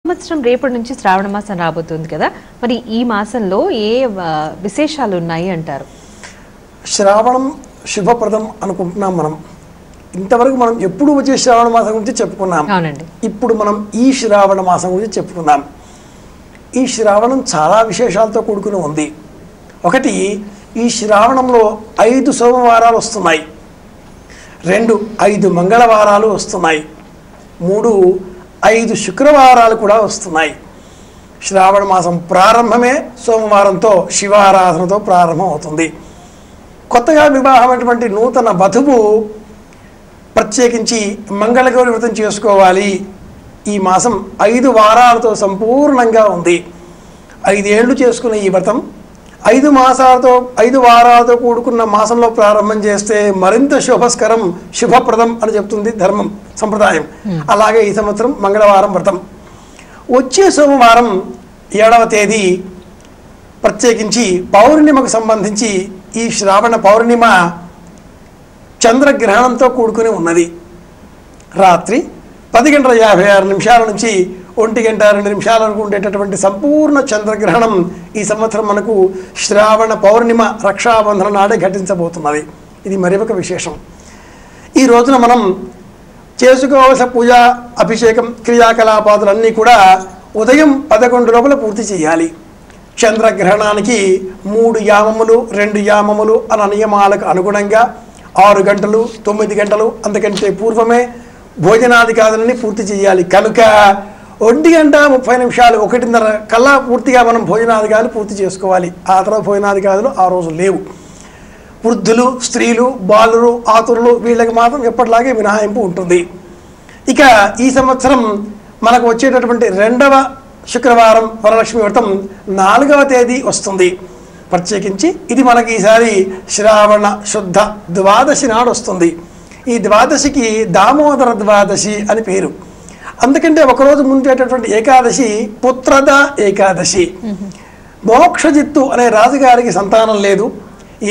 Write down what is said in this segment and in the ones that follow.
సంవత్సరం రేపటి నుంచి శ్రావణ మాసం రాబోతుంది కదా, మరి ఈ మాసంలో ఏ విశేషాలు ఉన్నాయి అంటారు? శ్రావణం శుభప్రదం అనుకుంటున్నాం. మనం ఇంతవరకు మనం ఎప్పుడు వచ్చే శ్రావణ మాసం గురించి చెప్పుకున్నాం. అవునండి. ఇప్పుడు మనం ఈ శ్రావణ మాసం గురించి చెప్పుకున్నాం. ఈ శ్రావణం చాలా విశేషాలతో కూడుకుని ఉంది. ఒకటి, ఈ శ్రావణంలో 5 సోమవారాలు వస్తున్నాయి, 2 5 మంగళవారాలు వస్తున్నాయి, 3 5 శుక్రవారాలు కూడా వస్తున్నాయి. శ్రావణ మాసం ప్రారంభమే సోమవారంతో శివారాధనతో ప్రారంభం అవుతుంది. కొత్తగా వివాహమైనటువంటి నూతన వధువు ప్రత్యేకించి మంగళగౌరి వ్రతం చేసుకోవాలి. ఈ మాసం 5 వారాలతో సంపూర్ణంగా ఉంది. 5 ఏళ్ళు చేసుకున్న ఈ వ్రతం 5 మాసాలతో 5 వారాలతో కూడుకున్న మాసంలో ప్రారంభం చేస్తే మరింత శుభస్కరం, శుభప్రదం అని చెప్తుంది ధర్మం, సంప్రదాయం. అలాగే ఈ సంవత్సరం మంగళవారం వ్రతం. వచ్చే సోమవారం 7వ తేదీ ప్రత్యేకించి పౌర్ణిమకు సంబంధించి ఈ శ్రావణ పౌర్ణిమ చంద్రగ్రహణంతో కూడుకుని ఉన్నది. రాత్రి 10:56 నుంచి 1:02 వరకు ఉండేటటువంటి సంపూర్ణ చంద్రగ్రహణం ఈ సంవత్సరం మనకు శ్రావణ పౌర్ణిమ రక్షాబంధన నాడే ఘటించబోతున్నది. ఇది మరి ఒక విశేషం. ఈ రోజున మనం చేసుకోవాల్సిన పూజ, అభిషేకం, క్రియాకలాపాదులన్నీ కూడా ఉదయం 11 లోపల పూర్తి చేయాలి. చంద్రగ్రహణానికి 3 యామములు 2 యామములు అన్న నియమాలకు అనుగుణంగా 6 గంటలు 9 గంటలు అంతకంటే పూర్వమే భోజనాదికాదులని పూర్తి చేయాలి. కనుక 1:30 1:30 కల్లా పూర్తిగా మనం భోజనాదికాదులు పూర్తి చేసుకోవాలి. ఆ తర్వాత భోజనాదికాదులు ఆ రోజు లేవు. వృద్ధులు, స్త్రీలు, బాలురు, ఆతురులు వీళ్ళకి మాత్రం ఎప్పటిలాగే మినహాయింపు ఉంటుంది. ఇక ఈ సంవత్సరం మనకు వచ్చేటటువంటి 2వ శుక్రవారం వరలక్ష్మి వ్రతం 4వ తేదీ వస్తుంది. ప్రత్యేకించి ఇది మనకి ఈసారి శ్రావణ శుద్ధ ద్వాదశి నాడు వస్తుంది. ఈ ద్వాదశికి దామోదర ద్వాదశి అని పేరు. అందుకంటే ఒకరోజు ముందేటటువంటి ఏకాదశి పుత్రద ఏకాదశి. మోక్షజిత్తు అనే రాజుగారికి సంతానం లేదు,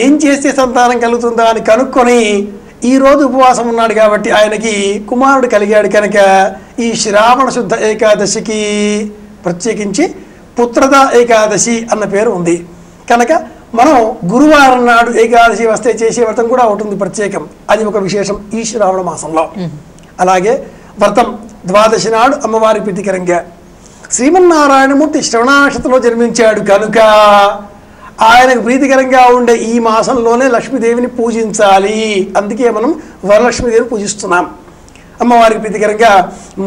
ఏం చేస్తే సంతానం కలుగుతుందా అని కనుక్కొని ఈరోజు ఉపవాసం ఉన్నాడు కాబట్టి ఆయనకి కుమారుడు కలిగాడు. కనుక ఈ శ్రావణ శుద్ధ ఏకాదశికి ప్రత్యేకించి పుత్రద ఏకాదశి అన్న పేరు ఉంది. కనుక మనం గురువారం నాడు ఏకాదశి వస్తే చేసే వ్రతం కూడా ఉంటుంది ప్రత్యేకం. అది ఒక విశేషం ఈ శ్రావణ మాసంలో. అలాగే వ్రతం ద్వాదశి నాడు అమ్మవారి ప్రీతికరంగా శ్రీమన్నారాయణమూర్తి శ్రవణ నక్షత్రంలో జన్మించాడు కనుక ఆయనకు ప్రీతికరంగా ఉండే ఈ మాసంలోనే లక్ష్మీదేవిని పూజించాలి. అందుకే మనం వరలక్ష్మీదేవిని పూజిస్తున్నాం. అమ్మవారికి ప్రీతికరంగా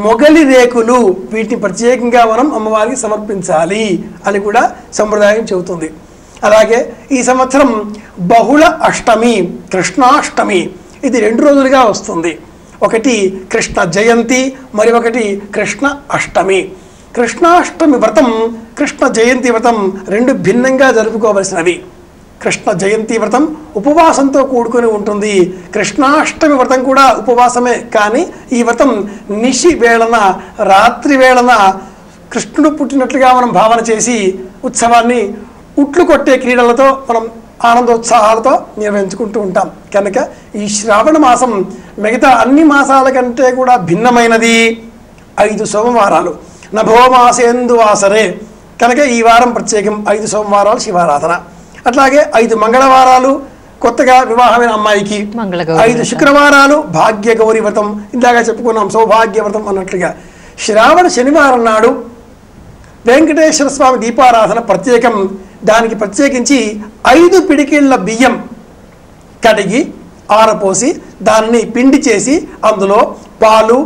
మొగలి రేకులు వీటిని ప్రత్యేకంగా మనం అమ్మవారికి సమర్పించాలి అని కూడా సంప్రదాయం చెబుతుంది. అలాగే ఈ సంవత్సరం బహుళ అష్టమి, కృష్ణాష్టమి, ఇది 2 రోజులుగా వస్తుంది. ఒకటి కృష్ణ జయంతి, మరి ఒకటి కృష్ణ అష్టమి. కృష్ణాష్టమి వ్రతం, కృష్ణ జయంతి వ్రతం 2 భిన్నంగా జరుపుకోవలసినవి. కృష్ణ జయంతి వ్రతం ఉపవాసంతో కూడుకొని ఉంటుంది. కృష్ణాష్టమి వ్రతం కూడా ఉపవాసమే, కానీ ఈ వ్రతం నిశి వేళన, రాత్రి వేళన కృష్ణుడు పుట్టినట్లుగా మనం భావన చేసి ఉత్సవాన్ని ఉట్లు కొట్టే క్రీడలతో మనం ఆనందోత్సాహాలతో నిర్వహించుకుంటూ ఉంటాం. కనుక ఈ శ్రావణ మాసం మిగతా అన్ని మాసాల కంటే కూడా భిన్నమైనది. 5 సోమవారాలు, నభోమాసేందు ఆసరే, కనుక ఈ వారం ప్రత్యేకం 5 సోమవారాలు శివారాధన. అట్లాగే 5 మంగళవారాలు కొత్తగా వివాహమైన అమ్మాయికి, 5 శుక్రవారాలు భాగ్య గౌరీ వ్రతం, ఇందాక చెప్పుకున్నాం సౌభాగ్య వ్రతం అన్నట్లుగా. శ్రావణ శనివారం నాడు వెంకటేశ్వర స్వామి దీపారాధన ప్రత్యేకం. దానికి ప్రత్యేకించి 5 పిడికిళ్ళ బియ్యం కడిగి ఆరపోసి దాన్ని పిండి చేసి అందులో పాలు,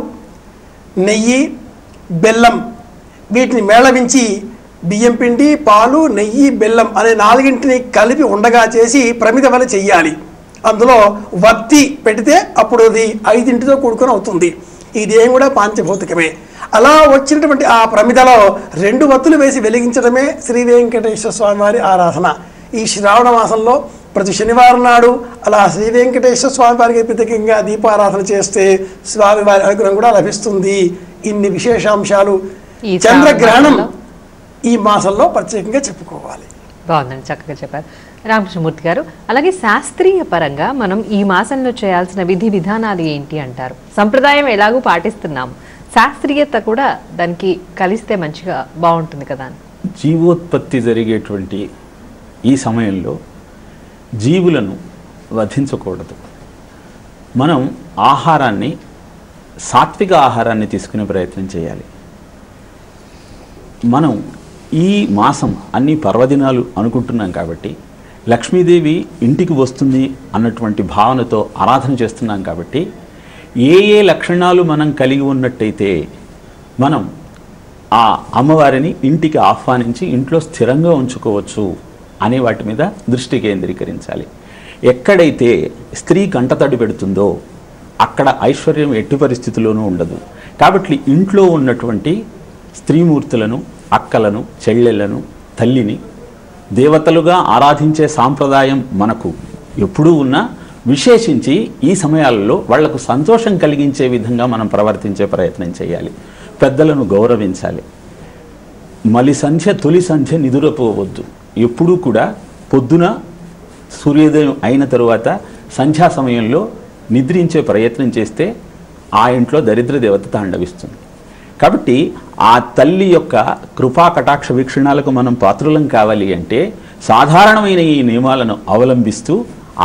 నెయ్యి, బెల్లం వీటిని మేళవించి బియ్యం పిండి, పాలు, నెయ్యి, బెల్లం అనే 4ంటిని కలిపి ఉండగా చేసి ప్రమిద వలె చెయ్యాలి. అందులో వత్తి పెడితే అప్పుడు అది 5ంటితో కూడుకొని అవుతుంది. ఇదేం కూడా పాంచభౌతికమే. అలా వచ్చినటువంటి ఆ ప్రమిదలో 2 వత్తులు వేసి వెలిగించడమే శ్రీ వెంకటేశ్వర స్వామి వారి ఆరాధన. ఈ శ్రావణ మాసంలో ప్రతి శనివారం నాడు అలా శ్రీ వెంకటేశ్వర స్వామి వారికి ప్రత్యేకంగా దీపారాధన చేస్తే స్వామివారి అనుగ్రహం కూడా లభిస్తుంది. ఇన్ని విశేషాంశాలు చంద్రగ్రహణం ఈ మాసంలో ప్రత్యేకంగా చెప్పుకోవాలి. బాగుందండి, చక్కగా చెప్పారు రామకృష్ణమూర్తి గారు. అలాగే శాస్త్రీయ పరంగా మనం ఈ మాసంలో చేయాల్సిన విధి విధానాలు ఏంటి అంటారు? సంప్రదాయం ఎలాగూ పాటిస్తున్నాము, శాస్త్రీయత కూడా దానికి కలిస్తే మంచిగా బాగుంటుంది కదా అని. జీవోత్పత్తి జరిగేటువంటి ఈ సమయంలో జీవులను వధించకూడదు. మనం ఆహారాన్ని, సాత్విక ఆహారాన్ని తీసుకునే ప్రయత్నం చేయాలి. మనం ఈ మాసం అన్ని పర్వదినాలు అనుకుంటున్నాం కాబట్టి, లక్ష్మీదేవి ఇంటికి వస్తుంది అన్నటువంటి భావనతో ఆరాధన చేస్తున్నాం కాబట్టి, ఏ ఏ లక్షణాలు మనం కలిగి ఉన్నట్టయితే మనం ఆ అమ్మవారిని ఇంటికి ఆహ్వానించి ఇంట్లో స్థిరంగా ఉంచుకోవచ్చు అనే వాటి మీద దృష్టి కేంద్రీకరించాలి. ఎక్కడైతే స్త్రీ కంటతడి పెడుతుందో అక్కడ ఐశ్వర్యం ఎట్టి పరిస్థితుల్లోనూ ఉండదు. కాబట్టి ఇంట్లో ఉన్నటువంటి స్త్రీమూర్తులను, అక్కలను, చెల్లెళ్లను, తల్లిని దేవతలుగా ఆరాధించే సాంప్రదాయం మనకు ఎప్పుడూ ఉన్నా, విశేషించి ఈ సమయాలలో వాళ్లకు సంతోషం కలిగించే విధంగా మనం ప్రవర్తించే ప్రయత్నం చేయాలి. పెద్దలను గౌరవించాలి. మలి సంధ్య, తొలి సంధ్య నిదురపోవద్దు. ఎప్పుడూ కూడా పొద్దున సూర్యోదయం అయిన తరువాత సంధ్యా సమయంలో నిద్రించే ప్రయత్నం చేస్తే ఆ ఇంట్లో దరిద్ర దేవత తాండవిస్తుంది. కాబట్టి ఆ తల్లి యొక్క కృపా కటాక్ష వీక్షణాలకు మనం పాత్రులం కావాలి అంటే సాధారణమైన ఈ నియమాలను అవలంబిస్తూ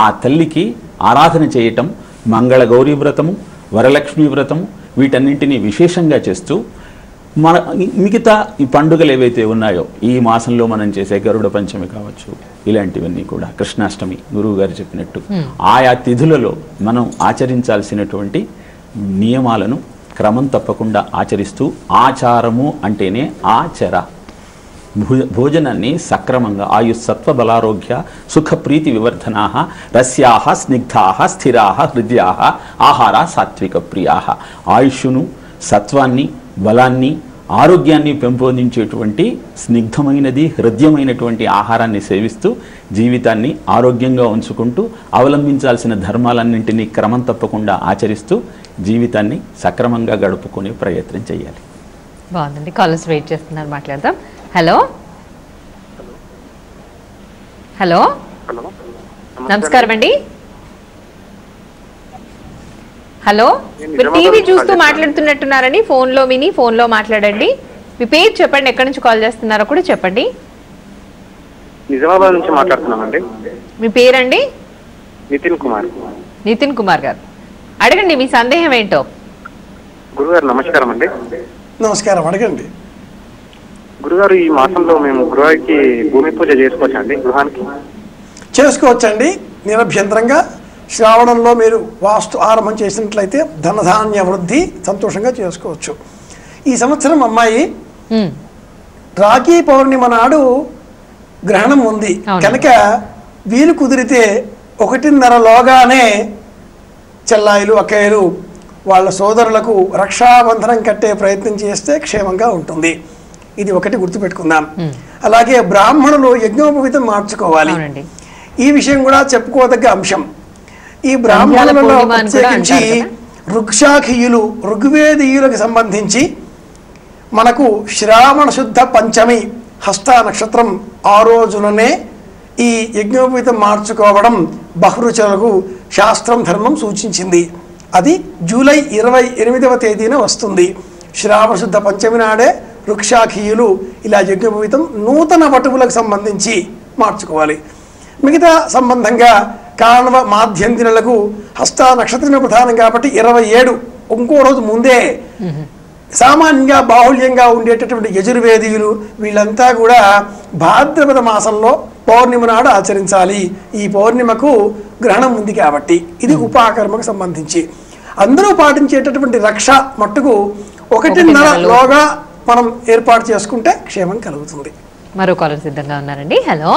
ఆ తల్లికి ఆరాధన చేయటం, మంగళ గౌరీ వ్రతము, వరలక్ష్మీ వ్రతము వీటన్నింటినీ విశేషంగా చేస్తూ మన మిగతా ఈ పండుగలు ఏవైతే ఉన్నాయో ఈ మాసంలో మనం చేసే గరుడ పంచమి కావచ్చు, ఇలాంటివన్నీ కూడా కృష్ణాష్టమి గురువు గారు చెప్పినట్టు ఆయా తిథులలో మనం ఆచరించాల్సినటువంటి నియమాలను క్రమం తప్పకుండా ఆచరిస్తూ, ఆచారము అంటేనే ఆచర, భోజనాన్ని సక్రమంగా ఆయుస్సత్వ బలారోగ్య సుఖప్రీతి వివర్ధనా రస్యాహ స్నిగ్ధాహ స్థిరాహ హృదయాహ ఆహార సాత్విక ప్రియాహ. ఆయుష్ను, సత్వాన్ని, బలాన్ని, ఆరోగ్యాన్ని పెంపొందించేటువంటి స్నిగ్ధమైనది, హృదయమైనటువంటి ఆహారాన్ని సేవిస్తూ జీవితాన్ని ఆరోగ్యంగా ఉంచుకుంటూ అవలంబించాల్సిన ధర్మాలన్నింటినీ క్రమం తప్పకుండా ఆచరిస్తూ జీవితాన్ని సక్రమంగా గడుపుకునే ప్రయత్నం చేయాలి. బాగుందండి. కాలర్స్ వెయిట్ చేస్తున్నారు, మాట్లాడదాం. హలో హలో నమస్కారం అండి. హలో, మీరు టీవీ చూస్తూ మాట్లాడుతున్నట్టున్నారని ఫోన్లో విని ఫోన్లో మాట్లాడండి. మీ పేరు చెప్పండి, ఎక్కడి నుంచి కాల్ చేస్తున్నారో కూడా చెప్పండి. నిజామాబాద్ నుంచి మాట్లాడుతున్నామండి. మీ పేరండి? నితిన్ కుమార్. నితిన్ కుమార్ గారు, అడగండి మీ సందేహం ఏంటో. గురుగారు నమస్కారం అండి. నమస్కారం, అడగండి. గురుగారు, ఈ మాసంలో మేము గృహానికి భూమి పూజ చేసుకోవచ్చండి? గృహానికి చేసుకోవచ్చండి, నిరభ్యంతరంగా. శ్రావణంలో మీరు వాస్తు ఆరంభం చేసినట్లయితే ధనధాన్య వృద్ధి సంతోషంగా చేసుకోవచ్చు. ఈ సంవత్సరం అమ్మాయి రాఖీ పౌర్ణిమ నాడు గ్రహణం ఉంది కనుక వీలు కుదిరితే 1:30లోగానే చెల్లాయిలు, అక్కయ్యలు వాళ్ళ సోదరులకు రక్షాబంధనం కట్టే ప్రయత్నం చేస్తే క్షేమంగా ఉంటుంది. ఇది ఒకటి గుర్తుపెట్టుకుందాం. అలాగే బ్రాహ్మణులు యజ్ఞోపవీతం మార్చుకోవాలి. ఈ విషయం కూడా చెప్పుకోదగ్గ అంశం. ఈ బ్రాహ్మణులలో ప్రత్యేకించి ఋక్షాఖీయులు, ఋగ్వేదీయులకు సంబంధించి మనకు శ్రావణ శుద్ధ పంచమి హస్త నక్షత్రం ఆ రోజుననే ఈ యజ్ఞోపవీతం మార్చుకోవడం బహురుచులకు శాస్త్రం, ధర్మం సూచించింది. అది జూలై 28వ తేదీన వస్తుంది. శ్రావణ శుద్ధ పంచమి నాడే వృక్షాఖీయులు ఇలా యజ్ఞోపవీతం నూతన వటువులకు సంబంధించి మార్చుకోవాలి. మిగతా సంబంధంగా కారణవ మాధ్యంతినులకు హస్త నక్షత్రమే ప్రధానం కాబట్టి 27 ఇంకో రోజు ముందే సామాన్యంగా బాహుళ్యంగా ఉండేటటువంటి యజుర్వేదీయులు వీళ్ళంతా కూడా భాద్రపద మాసంలో పౌర్ణిమ నాడు ఆచరించాలి. ఈ పౌర్ణిమకు గ్రహణం ఉంది కాబట్టి ఇది ఉపాకర్మకు సంబంధించి. అందరూ పాటించేటటువంటి రక్ష మట్టుకు 1:30లోగా మనం ఏర్పాటు చేసుకుంటే క్షేమం కలుగుతుంది. మరో కాలర్ సిద్ధంగా ఉన్నారండి. హలో,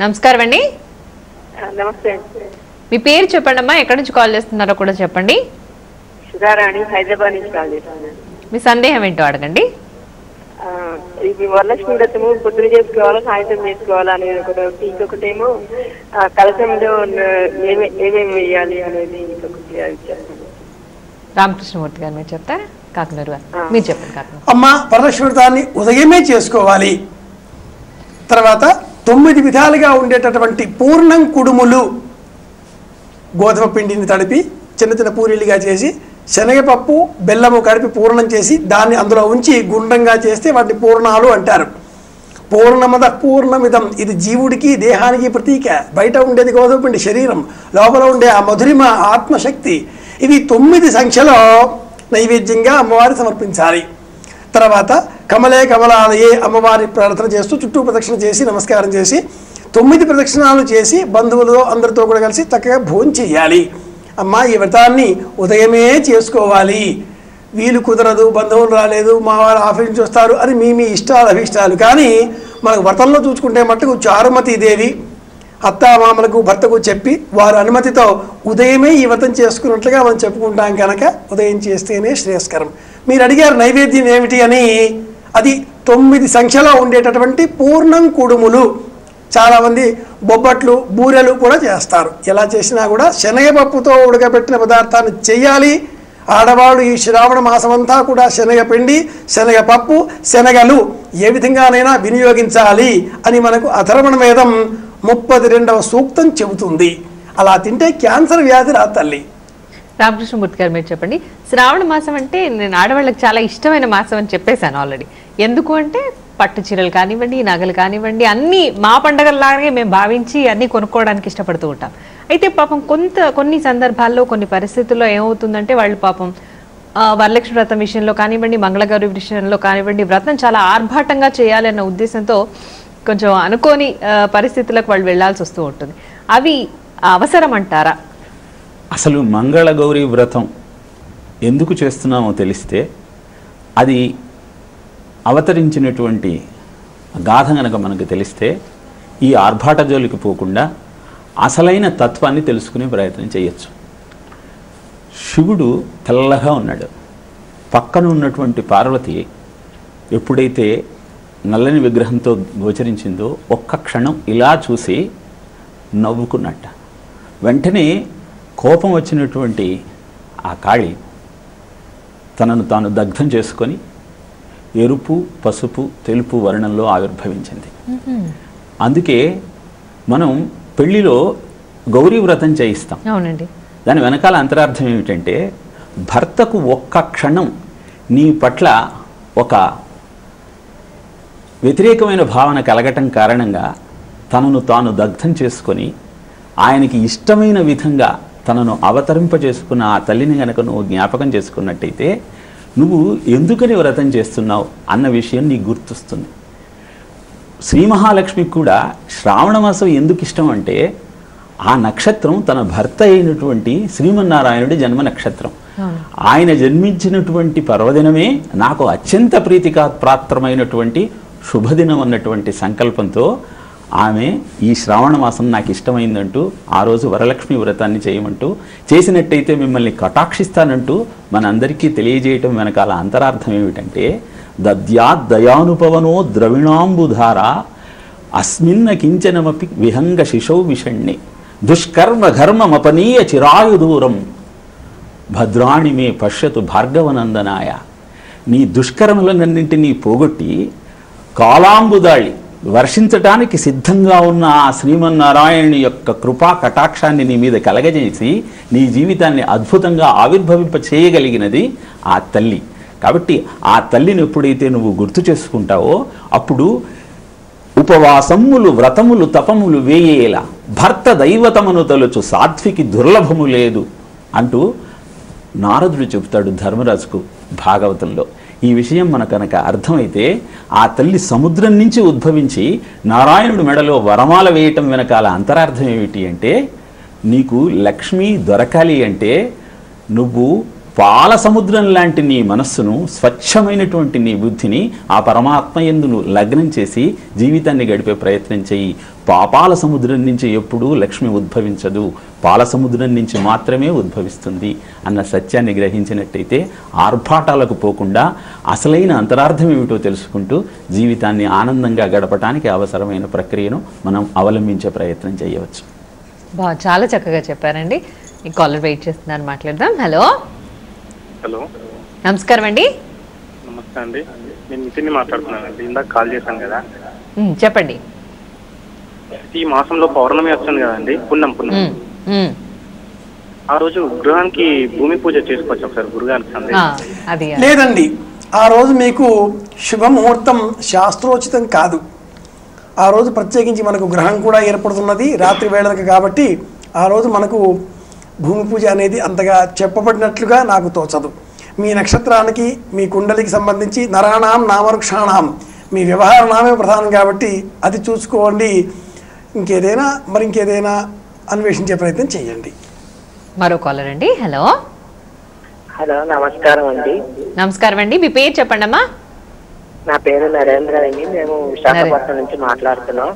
నమస్కారం అండి. నమస్తే. మీ పేరు చెప్పండి అమ్మా, ఎక్కడి నుంచి కాల్ చేస్తున్నారో కూడా చెప్పండి. సుధారాణి, హైదరాబాద్ నుంచి కాల్ చేస్తున్నాను. మీ సందేహం ఏంటో అడగండి. ఇది వరలక్ష్మి వ్రతము పొద్దున చేసుకోవాలా, సాయంత్రం చేసుకోవాలా అనేది ఒకటి. ఇంకొకటేమో కలశంలో ఏమేమి వేయాలి అనేది ఇంకొకటి. రామకృష్ణమూర్తి గారు మీరు చెప్తారా? కాకినాడ గారు మీరు చెప్పండి. కాకినాడ అమ్మ, వరలక్ష్మి వ్రతాన్ని ఉదయమే చేసుకోవాలి. తర్వాత 9 విధాలుగా ఉండేటటువంటి పూర్ణం కుడుములు, గోధుమ పిండిని తడిపి చిన్న చిన్న పూరీలుగా చేసి శనగపప్పు బెల్లము కలిపి పూర్ణం చేసి దాన్ని అందులో ఉంచి గుండ్రంగా చేస్తే వాటిని పూర్ణాలు అంటారు. పూర్ణమద పూర్ణమిదం, ఇది జీవుడికి దేహానికి ప్రతీక. బయట ఉండేది గోధుమపిండి శరీరం, లోపల ఉండే ఆ మధురిమ ఆత్మశక్తి. ఇవి 9 సంఖ్యలో నైవేద్యంగా అమ్మవారి సమర్పించాలి. తర్వాత కమలే కమలాలయే అమ్మవారి ప్రార్థన చేస్తూ చుట్టూ ప్రదక్షిణ చేసి నమస్కారం చేసి 9 ప్రదక్షిణాలు చేసి బంధువులు అందరితో కూడా కలిసి చక్కగా భోజనం చేయాలి. అమ్మ ఈ వ్రతాన్ని ఉదయమే చేసుకోవాలి, వీలు కుదరదు, బంధువులు రాలేదు, మా వారు ఆఫీస్ నుంచి వస్తారు అని మీ ఇష్టాలు అభిష్టాలు. కానీ మనకు వ్రతంలో చూసుకుంటే మట్టుకు చారుమతీదేవి అత్తామామలకు భర్తకు చెప్పి వారి అనుమతితో ఉదయమే ఈ వ్రతం చేసుకున్నట్లుగా మనం చెప్పుకుంటాం కనుక ఉదయం చేస్తేనే శ్రేయస్కరం. మీరు అడిగారు నైవేద్యం ఏమిటి అని. అది 9 సంఖ్యలో ఉండేటటువంటి పూర్ణం కుడుములు. చాలామంది బొబ్బట్లు బూరెలు కూడా చేస్తారు. ఎలా చేసినా కూడా శనగపప్పుతో ఉడకబెట్టిన పదార్థాన్ని చేయాలి. ఆడవాళ్ళు ఈ శ్రావణ మాసం అంతా కూడా శనగపిండి, శనగపప్పు, శనగలు ఏ విధంగానైనా వినియోగించాలి అని మనకు అథర్వణ వేదం 32వ సూక్తం చెబుతుంది. అలా తింటే క్యాన్సర్ వ్యాధి రా తల్లి. రామకృష్ణమూర్తి గారు మీరు చెప్పండి. శ్రావణ మాసం అంటే నేను ఆడవాళ్ళకి చాలా ఇష్టమైన మాసం అని చెప్పేశాను ఆల్రెడీ. ఎందుకు అంటే పట్టు చీరలు కానివ్వండి, నగలు కానివ్వండి, అన్నీ మా పండగల్లాగే మేము భావించి అన్నీ కొనుక్కోవడానికి ఇష్టపడుతూ ఉంటాం. అయితే పాపం కొన్ని సందర్భాల్లో కొన్ని పరిస్థితుల్లో ఏమవుతుందంటే వాళ్ళు పాపం వరలక్ష్మి వ్రతం విషయంలో కానివ్వండి, మంగళగౌరి విషయంలో కానివ్వండి, వ్రతం చాలా ఆర్భాటంగా చేయాలి అన్న ఉద్దేశంతో కొంచెం అనుకోని పరిస్థితులకు వాళ్ళు వెళ్లాల్సి వస్తూ ఉంటుంది. అవి అవసరం అంటారా? అసలు మంగళగౌరి వ్రతం ఎందుకు చేస్తున్నామో తెలిస్తే అది అవతరించినటువంటి గాథ కనుక మనకు తెలిస్తే ఈ ఆర్భాట జోలికి పోకుండా అసలైన తత్వాన్ని తెలుసుకునే ప్రయత్నం చేయొచ్చు. శివుడు తెల్లగా ఉన్నాడు. పక్కన ఉన్నటువంటి పార్వతి ఎప్పుడైతే నల్లని విగ్రహంతో గోచరించిందో ఒక్క క్షణం ఇలా చూసి నవ్వుకున్నట్ట. వెంటనే కోపం వచ్చినటువంటి ఆ కాళి తనను తాను దగ్ధం చేసుకొని ఎరుపు, పసుపు, తెలుపు వర్ణంలో ఆవిర్భవించింది. అందుకే మనం పెళ్లిలో గౌరీ వ్రతం చేయిస్తాం. అవునండి. దాని వెనకాల అంతరార్థం ఏమిటంటే భర్తకు ఒక్క క్షణం నీ పట్ల ఒక వ్యతిరేకమైన భావన కలగటం కారణంగా తనను తాను దగ్ధం చేసుకొని ఆయనకి ఇష్టమైన విధంగా తనను అవతరింపజేసుకున్న ఆ తల్లిని గనక నువ్వు జ్ఞాపకం చేసుకున్నట్టయితే నువ్వు ఎందుకని వ్రతం చేస్తున్నావు అన్న విషయం నీకు గుర్తొస్తుంది. శ్రీ మహాలక్ష్మికి కూడా శ్రావణ మాసం ఎందుకు ఇష్టం అంటే ఆ నక్షత్రం తన భర్త అయినటువంటి శ్రీమన్నారాయణుడి జన్మ నక్షత్రం. ఆయన జన్మించినటువంటి పర్వదినమే నాకు అత్యంత ప్రీతిపాత్రమైనటువంటి శుభదినం అన్నటువంటి సంకల్పంతో ఆమె ఈ శ్రావణ మాసం నాకు ఇష్టమైందంటూ ఆ రోజు వరలక్ష్మి వ్రతాన్ని చేయమంటూ చేసినట్టయితే మిమ్మల్ని కటాక్షిస్తానంటూ మనందరికీ తెలియజేయటం వెనకాల అంతరార్థం ఏమిటంటే దద్యాద్ దయానుపవనో ద్రవిణాంబుధార అస్మిన్న కించనమపి విహంగ శిశౌ విషణ్ణి దుష్కర్మ ఘర్మమపనీయ చిరాయుదూరం భద్రాణి మే పశ్యతు భార్గవనందనాయ. నీ దుష్కర్మలన్నింటినీ పోగొట్టి కాలాంబుదాళి వర్షించటానికి సిద్ధంగా ఉన్న ఆ శ్రీమన్నారాయణుని యొక్క కృపా కటాక్షాన్ని నీ మీద కలగజేసి నీ జీవితాన్ని అద్భుతంగా ఆవిర్భవింప చేయగలిగినది ఆ తల్లి. కాబట్టి ఆ తల్లిని ఎప్పుడైతే నువ్వు గుర్తు చేసుకుంటావో అప్పుడు ఉపవాసములు వ్రతములు తపములు వేయేలా భర్త దైవతమను తలుచు సాత్వికి దుర్లభము లేదు అంటూ నారదుడు చెబుతాడు ధర్మరాజుకు భాగవతంలో. ఈ విషయం మనకు కనుక అర్థమైతే ఆ తల్లి సముద్రం నుంచి ఉద్భవించి నారాయణుడి మెడలో వరమాల వేయటం వెనకాల అంతరార్థం ఏమిటి అంటే నీకు లక్ష్మి దొరకాలి అంటే నువ్వు పాల సముద్రం లాంటి నీ మనస్సును, స్వచ్ఛమైనటువంటి నీ బుద్ధిని ఆ పరమాత్మ యందు నువ్వు లగ్నం చేసి జీవితాన్ని గడిపే ప్రయత్నం చెయ్యి. పాపాల సముద్రం నుంచి ఎప్పుడూ లక్ష్మి ఉద్భవించదు, పాల సముద్రం నుంచి మాత్రమే ఉద్భవిస్తుంది అన్న సత్యాన్ని గ్రహించినట్టయితే ఆర్భాటాలకు పోకుండా అసలైన అంతరార్థం ఏమిటో తెలుసుకుంటూ జీవితాన్ని ఆనందంగా గడపడానికి అవసరమైన ప్రక్రియను మనం అవలంబించే ప్రయత్నం చేయవచ్చు. చాలా చక్కగా చెప్పారండి. ఈ కాలర్ వెయిట్ చేస్తున్నారు, మాట్లాడదాం. హలో హలో, నమస్కారం అండి. నమస్తే అండి. నేను నితిన్ని మాట్లాడుతున్నానండి. ఇందాక కాల్ చేశాను కదా. చెప్పండి. ఈ మాసంలో పౌర్ణమి వస్తుంది కదండి, పున్నం. ఆ రోజు గృహానికి భూమి పూజ చేసుకోవచ్చు ఒకసారి గురుగారికి సందేహం. అది లేదండి, ఆ రోజు మీకు శుభముహూర్తం శాస్త్రోచితం కాదు. ఆ రోజు ప్రత్యేకించి మనకు గ్రహం కూడా ఏర్పడుతున్నది రాత్రి వేళలకు, కాబట్టి ఆ రోజు మనకు భూమి పూజ అనేది అంతగా చెప్పబడినట్లుగా నాకు తోచదు. మీ నక్షత్రానికి మీ కుండలికి సంబంధించి నరాణాం నామవృక్షాణం మీ వ్యవహార నామే ప్రధానం, కాబట్టి అది చూసుకోండి. ఇంకేదైనా అన్వేషించే ప్రయత్నం చేయండి. మరో కాలర్ అండి. హలో హలో, నమస్కారం అండి. నమస్కారం అండి, మీ పేరు చెప్పండి అమ్మా. నా పేరు నరేంద్ర అండి. మేము విశాఖపట్నం నుంచి మాట్లాడుతున్నాం.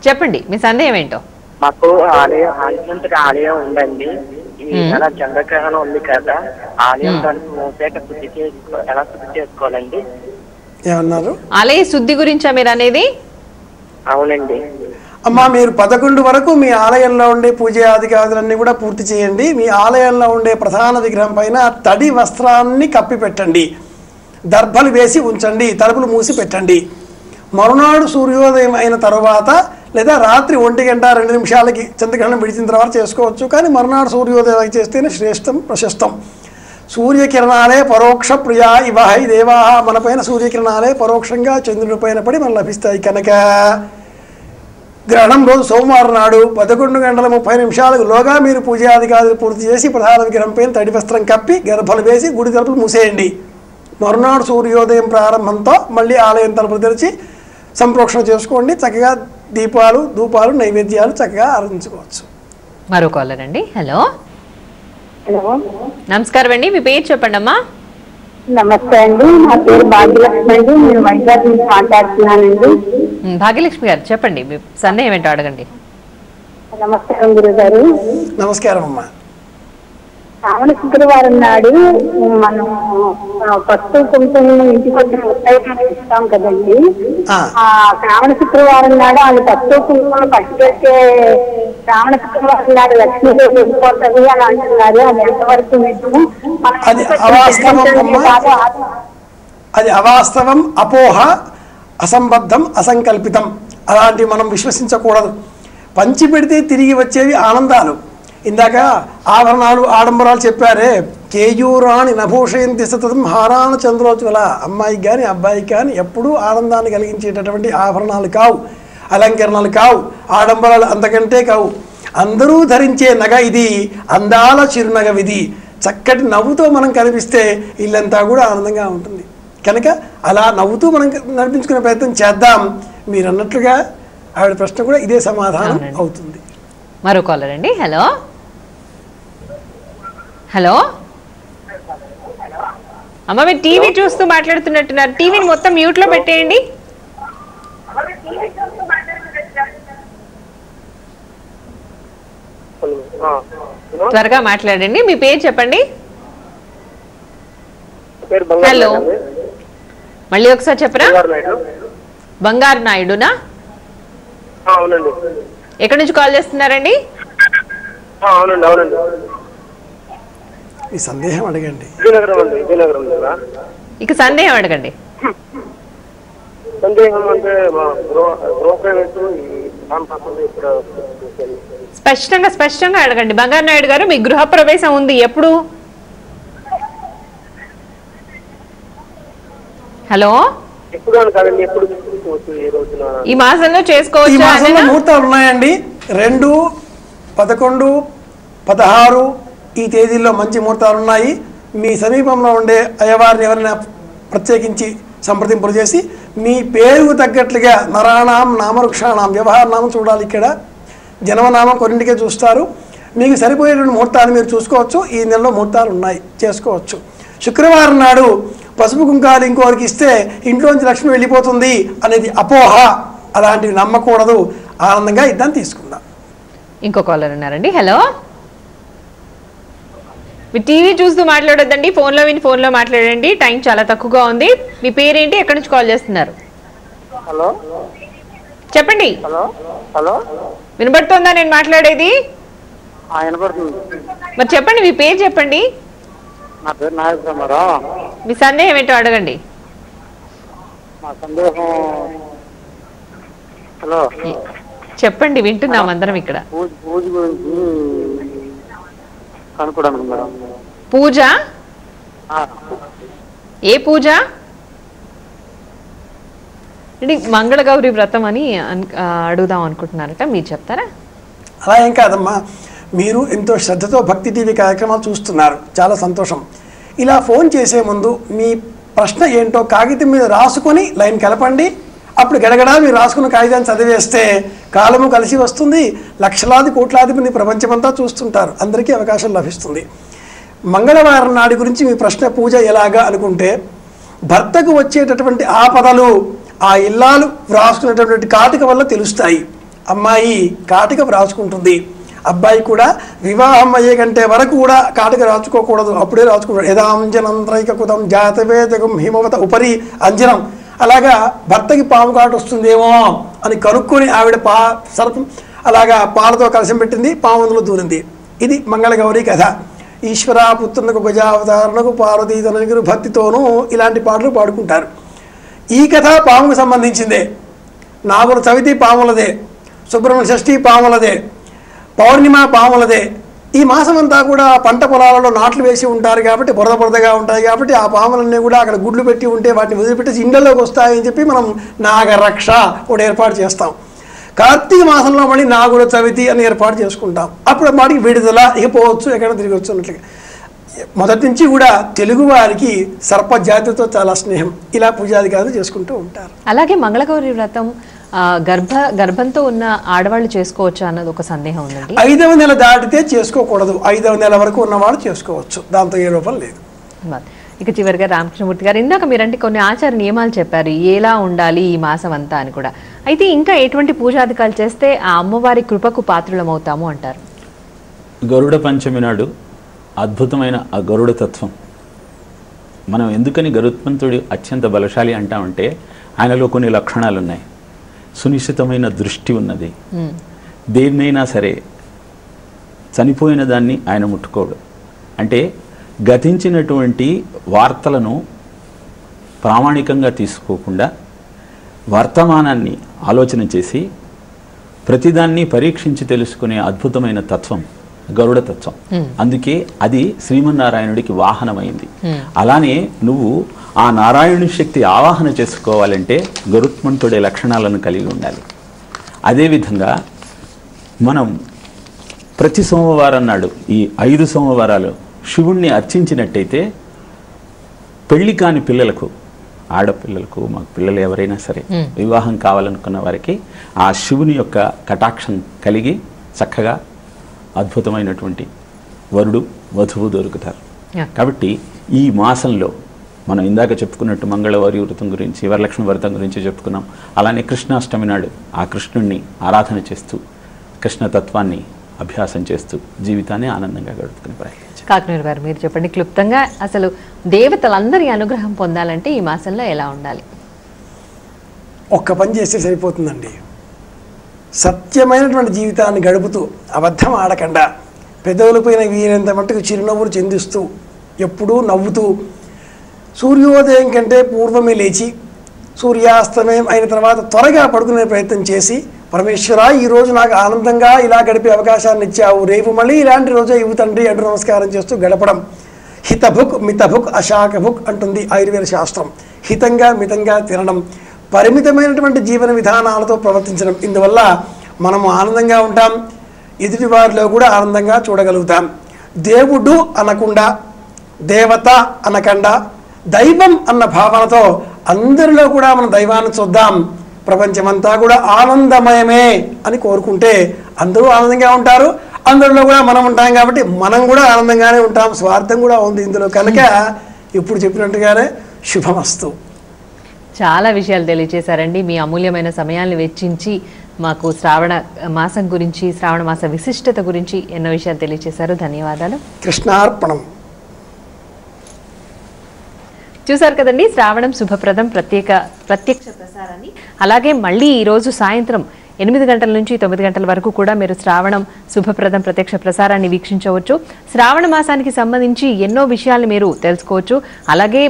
చెప్పండి మీ సందేహం ఏంటో. మాకు హనుమంతుడి ఆలయం ఉందండి. ఈ నెల చంద్రగ్రహణం ఉంది కదా, ఆలయం దానికి మోసేట ఎలా శుద్ధి చేసుకోవాలండి? ఏమన్నారు? ఆలయ శుద్ధి గురించా మీరు అనేది? అవునండి. అమ్మా, మీరు 11 వరకు మీ ఆలయంలో ఉండే పూజ ఆదికాదులన్నీ కూడా పూర్తి చేయండి. మీ ఆలయంలో ఉండే ప్రధాన విగ్రహం పైన తడి వస్త్రాన్ని కప్పి పెట్టండి, దర్భలు వేసి ఉంచండి, తలుపులు మూసి పెట్టండి. మరునాడు సూర్యోదయం అయిన తర్వాత లేదా రాత్రి 1:02 చంద్రగ్రహణం విడిచిన తర్వాత చేసుకోవచ్చు, కానీ మరునాడు సూర్యోదయం చేస్తేనే శ్రేష్టం ప్రశస్తం. సూర్యకిరణాలే పరోక్ష ప్రియా ఇవాహై దేవా, మనపైన సూర్యకిరణాలే పరోక్షంగా చంద్రుడి పైన పడి మనకు లభిస్తాయి కనుక గ్రహణం రోజు సోమవారం నాడు 11:30 మీరు పూజాదికాదులు పూర్తి చేసి ప్రధాన విగ్రహం పైన తడి వస్త్రం కప్పి గర్భలు వేసి గుడి తలుపులు మూసేయండి. మరునాడు సూర్యోదయం ప్రారంభంతో మళ్ళీ ఆలయం తలుపులు తెరిచి సంప్రోక్షణ చేసుకోండి. చక్కగా దీపాలు ధూపాలు నైవేద్యాలు చక్కగా ఆరాధించుకోవచ్చు. మరో కాలర్ అండి. హలో హలో, నమస్కారం అండి, మీ పేరు చెప్పండి అమ్మా. నమస్తే అండి. నా పేరు భాగ్యలక్ష్మి అండి. నేను వైజాగ్ నుంచి మాట్లాడుతున్నానండి. భాగ్యలక్ష్మి గారు చెప్పండి, మీ సందేహం ఏంటో అడగండి. నమస్కారం గురుగారు. నమస్కారం అమ్మా. శ్రావణ శుక్రవారం నాడు మనం పసుపు కుంకుమ ఇంటికి వచ్చిన ఉత్తరాయణానికి ఇస్తాం కదండి. ఆ శ్రావణ శుక్రవారం నాడు వాళ్ళు పసుపు కుంకుమలు పట్టుకెళ్తే శ్రావణ శుక్రవారం నాడు లక్ష్మీదేవి వెళ్ళిపోతుంది అని అంటున్నారు. అది ఎంతవరకు నిజము? అది అవాస్తవం, అపోహ, అసంబద్ధం, అసంకల్పితం. అలాంటివి మనం విశ్వసించకూడదు. పంచి పెడితే తిరిగి వచ్చేవి ఆనందాలు. ఇందాక ఆభరణాలు ఆడంబరాలు చెప్పారే, కేయూరాణి నభూషయంతి సతతం హారాణ చంద్రోజ్వల. అమ్మాయికి కానీ అబ్బాయికి కానీ ఎప్పుడూ ఆనందాన్ని కలిగించేటటువంటి ఆభరణాలు కావు, అలంకరణలు కావు, ఆడంబరాలు అంతకంటే కావు. అందరూ ధరించే నగ ఇది, అందాల చిరునగ ఇది. చక్కటి నవ్వుతో మనం కనిపిస్తే ఇల్లంతా కూడా ఆనందంగా ఉంటుంది. కనుక అలా నవ్వుతూ మనం నడిపించుకునే ప్రయత్నం చేద్దాం. మీరు అన్నట్లుగా ఆవిడ ప్రశ్న కూడా ఇదే సమాధానం అవుతుంది. మరో కాలర్ అండి. హలో హలో అమ్మ, మీరు టీవీ చూస్తూ మాట్లాడుతున్నట్టున్నారు. టీవీని మొత్తం మ్యూట్ లో పెట్టేయండి. త్వరగా మాట్లాడండి. మీ పేరు చెప్పండి. హలో, మళ్ళీ ఒకసారి చెప్పరా? బంగారు నాయుడునా? అవునండి. ఎక్కడి నుంచి కాల్ చేస్తున్నారండి? అవునండి. అవునండి. ఈ సందేహం అడగండి. విజయనగరం అండి. విజయనగరం. ఇక సందేహం అడగండి. సందేహం అంటే స్పష్టంగా అడగండి. బంగారు నాయుడు గారు, మీ గృహ ప్రవేశం ఉంది ఎప్పుడు? హలో, ఈ మాసంలో చేసుకోవచ్చు. ముహూర్తాలు ఉన్నాయండి. 2, 11, 16 ఈ తేదీల్లో మంచి ముహూర్తాలు ఉన్నాయి. మీ సమీపంలో ఉండే అయ్యవారిని ఎవరైనా ప్రత్యేకించి సంప్రదింపులు చేసి మీ పేరుకు తగ్గట్లుగా నరాణాం నామవృక్షాణం వ్యవహార నామం చూడాలి. ఇక్కడ జన్మనామం కొన్నింటికే చూస్తారు. మీకు సరిపోయేటువంటి ముహూర్తాలు మీరు చూసుకోవచ్చు. ఈ నెలలో ముహూర్తాలు ఉన్నాయి, చేసుకోవచ్చు. శుక్రవారం నాడు పసుపు కుంకాలు ఇంకోరికి ఇస్తే ఇంట్లోంచి లక్ష్మి వెళ్ళిపోతుంది అనేది అపోహ. అలాంటివి నమ్మకూడదు. ఆనందంగా ఇద్దాం, తీసుకుందాం. ఇంకో కాలర్ ఉన్నారండి. హలో, మీ టీవీ చూస్తూ మాట్లాడొద్దండి. ఫోన్లో విని ఫోన్లో మాట్లాడండి. టైం చాలా తక్కువగా ఉంది. మీ పేరేంటి, ఎక్కడి నుంచి కాల్ చేస్తున్నారు? హలో, చెప్పండి. హలో హలో వినబడుతోందా నేను మాట్లాడేది? వినపడుతుంది. మరి చెప్పండి, మీ పేరు చెప్పండి. నా పేరు నాగేశ్వరరావు. మీ సందేహం ఏంటో అడగండి. మా సందేహం, హలో చెప్పండి, వింటున్నాం అందరం ఇక్కడ. పూజ గురించి కనుక్కోవడానికి మేడం. పూజ ఏ పూజ? ఇది మంగళగౌరి వ్రతం అని అడుగుదాం అనుకుంటున్నారట, మీరు చెప్తారా? అలా ఏం కాదమ్మా, మీరు ఎంతో శ్రద్ధతో భక్తి టీవీ కార్యక్రమాలు చూస్తున్నారు, చాలా సంతోషం. ఇలా ఫోన్ చేసే ముందు మీ ప్రశ్న ఏంటో కాగితం మీద రాసుకొని లైన్ కలపండి. అప్పుడు గడగడా మీరు రాసుకున్న కాగితాన్ని చదివేస్తే కాలము కలిసి వస్తుంది. లక్షలాది కోట్లాది మంది ప్రపంచమంతా చూస్తుంటారు, అందరికీ అవకాశం లభిస్తుంది. మంగళవారం నాడి గురించి మీ ప్రశ్న పూజ ఎలాగా అనుకుంటే, భర్తకు వచ్చేటటువంటి ఆపదలు ఆ ఇల్లాలు వ్రాసుకునేటటువంటి కాటిక వల్ల తెలుస్తాయి. అమ్మాయి కాటిక వ్రాసుకుంటుంది, అబ్బాయి కూడా వివాహం అయ్యే కంటే వరకు కూడా కాటిక రాచుకోకూడదు, అప్పుడే రాచుకుంటాడు. యదాంజనంత్రైక కుతం జాతవేదకం హిమవత ఉపరి అంజనం. అలాగా భర్తకి పాము కాటు వస్తుందేమో అని కనుక్కొని ఆవిడ సర్పం అలాగా పాలతో కలశం పెట్టింది, పాములో దూరింది. ఇది మంగళగౌరి కథ. ఈశ్వర పుత్రునకు గజావతారణకు పార్వతీతనకు భక్తితోనూ ఇలాంటి పాటలు పాడుకుంటారు. ఈ కథ పాముకు సంబంధించిందే. నాగుల చవితి పాములదే, సుబ్రహ్మణ్య షష్ఠి పాములదే, పౌర్ణిమ పాములదే. ఈ మాసం అంతా కూడా పంట పొలాలలో నాట్లు వేసి ఉంటారు కాబట్టి బురదగా ఉంటాయి కాబట్టి ఆ పాములన్నీ కూడా అక్కడ గుడ్లు పెట్టి ఉంటే వాటిని వదిలిపెట్టేసి ఇండ్లలోకి వస్తాయని చెప్పి మనం నాగరక్ష ఒకటి ఏర్పాటు చేస్తాం. కార్తీక మాసంలో మళ్ళీ నాగుల చవితి అని ఏర్పాటు చేసుకుంటాం. అప్పుడు వాటికి విడుదల, ఇక పోవచ్చు, ఎక్కడ తిరిగొచ్చు అన్నట్లుగా. మొదటి నుంచి కూడా తెలుగు వారికి సర్పజాతితో చాలా స్నేహం. ఇలా పూజాధికారులు చేసుకుంటూ ఉంటారు. అలాగే మంగళగౌరి వ్రతం గర్భంతో ఉన్న ఆడవాళ్ళు చేసుకోవచ్చు అన్నది ఒక సందేహం ఉందండి. 5వ నెల దాటితే చేసుకోకూడదు, 5వ నెల వరకు ఉన్నవాళ్ళు చేసుకోవచ్చు, దాంతో ఏ లోపం లేదు. ఇక చివరిగా రామకృష్ణమూర్తి గారు, ఇందాక మీరంటే కొన్ని ఆచార నియమాలు చెప్పారు, ఎలా ఉండాలి ఈ మాసం అంతా అని కూడా. అయితే ఇంకా ఎటువంటి పూజాధికాలు చేస్తే ఆ అమ్మవారి కృపకు పాత్రులం అవుతాము అంటారు? గరుడ పంచమి నాడు అద్భుతమైన ఆ గరుడ తత్వం. మనం ఎందుకని గరుత్మంతుడు అత్యంత బలశాలి అంటామంటే ఆయనలో కొన్ని లక్షణాలు ఉన్నాయి. సునిశ్చితమైన దృష్టి ఉన్నది, దేన్నైనా సరే చనిపోయిన దాన్ని ఆయన ముట్టుకోడు. అంటే గతించినటువంటి వార్తలను ప్రామాణికంగా తీసుకోకుండా వర్తమానాన్ని ఆలోచన చేసి ప్రతిదాన్ని పరీక్షించి తెలుసుకునే అద్భుతమైన తత్వం గరుడ తత్వం. అందుకే అది శ్రీమన్నారాయణుడికి వాహనమైంది. అలానే నువ్వు ఆ నారాయణుని శక్తి ఆవాహన చేసుకోవాలంటే గరుత్మంతుడి లక్షణాలను కలిగి ఉండాలి. అదేవిధంగా మనం ప్రతి సోమవారం నాడు ఈ 5 సోమవారాలు శివుణ్ణి అర్చించినట్టయితే పెళ్లి కాని పిల్లలకు, ఆడపిల్లలకు, మాకు పిల్లలు ఎవరైనా సరే వివాహం కావాలనుకున్న వారికి ఆ శివుని యొక్క కటాక్షం కలిగి చక్కగా అద్భుతమైనటువంటి వరుడు వధువు దొరుకుతారు. కాబట్టి ఈ మాసంలో మనం ఇందాక చెప్పుకున్నట్టు మంగళవారి వ్రతం గురించి, వరలక్ష్మి వ్రతం గురించి చెప్పుకున్నాం. అలానే కృష్ణాష్టమి నాడు ఆ కృష్ణుణ్ణి ఆరాధన చేస్తూ కృష్ణతత్వాన్ని అభ్యాసం చేస్తూ జీవితాన్ని ఆనందంగా గడుపుకునే ప్రయత్నించారు. కాకినాడ గారు, మీరు చెప్పండి క్లుప్తంగా, అసలు దేవతలందరి అనుగ్రహం పొందాలంటే ఈ మాసంలో ఎలా ఉండాలి? ఒక్క పని చేస్తే సరిపోతుందండి. సత్యమైనటువంటి జీవితాన్ని గడుపుతూ అబద్ధం ఆడకుండా పెదవులపైన వీరంత మట్టుకు చిరునవ్వులు చెందిస్తూ ఎప్పుడూ నవ్వుతూ సూర్యోదయం కంటే పూర్వమే లేచి సూర్యాస్తమయం అయిన తర్వాత త్వరగా పడుకునే ప్రయత్నం చేసి, పరమేశ్వర ఈరోజు నాకు ఆనందంగా ఇలా గడిపే అవకాశాన్ని ఇచ్చావు, రేపు మళ్ళీ ఇలాంటి రోజే ఇవ్వు తండ్రి అంటూ నమస్కారం చేస్తూ గడపడం. హితభుక్ మితభుక్ అశాకభుక్ అంటుంది ఆయుర్వేద శాస్త్రం. హితంగా మితంగా తినడం, పరిమితమైనటువంటి జీవన విధానాలతో ప్రవర్తించడం. ఇందువల్ల మనము ఆనందంగా ఉంటాం, ఎదుటివారిలో కూడా ఆనందంగా చూడగలుగుతాం. దేవుడు అనకుండా, దేవత అనకుండా, దైవం అన్న భావనతో అందరిలో కూడా మనం దైవాన్ని చూద్దాం. ప్రపంచమంతా కూడా ఆనందమయమే అని కోరుకుంటే అందరూ ఆనందంగా ఉంటారు, అందరిలో కూడా మనం ఉంటాం కాబట్టి మనం కూడా ఆనందంగానే ఉంటాం. స్వార్థం కూడా ఉంది ఇందులో. కనుక ఇప్పుడు చెప్పినట్టుగానే శుభమస్తు. చాలా విషయాలు తెలియజేశారండి. మీ అమూల్యమైన సమయాన్ని వెచ్చించి మాకు శ్రావణ మాసం గురించి, శ్రావణ మాస విశిష్టత గురించి ఎన్నో విషయాలు తెలియజేశారు. ధన్యవాదాలు. కృష్ణార్పణం. చూసారు కదండి, శ్రావణం శుభప్రదం ప్రత్యక్ష ప్రసారాన్ని. అలాగే మళ్ళీ ఈరోజు సాయంత్రం 8 గంటల నుంచి 9 గంటల వరకు కూడా మీరు శ్రావణం శుభప్రదం ప్రత్యక్ష ప్రసారాన్ని వీక్షించవచ్చు. శ్రావణ మాసానికి సంబంధించి ఎన్నో విషయాలు మీరు తెలుసుకోవచ్చు. అలాగే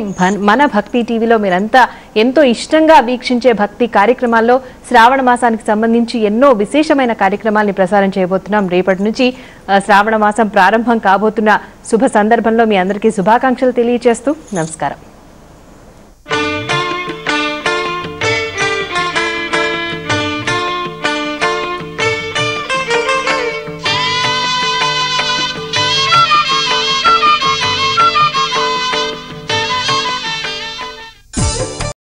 మన భక్తి టీవీలో మీరంతా ఎంతో ఇష్టంగా వీక్షించే భక్తి కార్యక్రమాల్లో శ్రావణ మాసానికి సంబంధించి ఎన్నో విశేషమైన కార్యక్రమాల్ని ప్రసారం చేయబోతున్నాం. రేపటి నుంచి శ్రావణ మాసం ప్రారంభం కాబోతున్న శుభ సందర్భంలో మీ అందరికీ శుభాకాంక్షలు తెలియజేస్తూ నమస్కారం.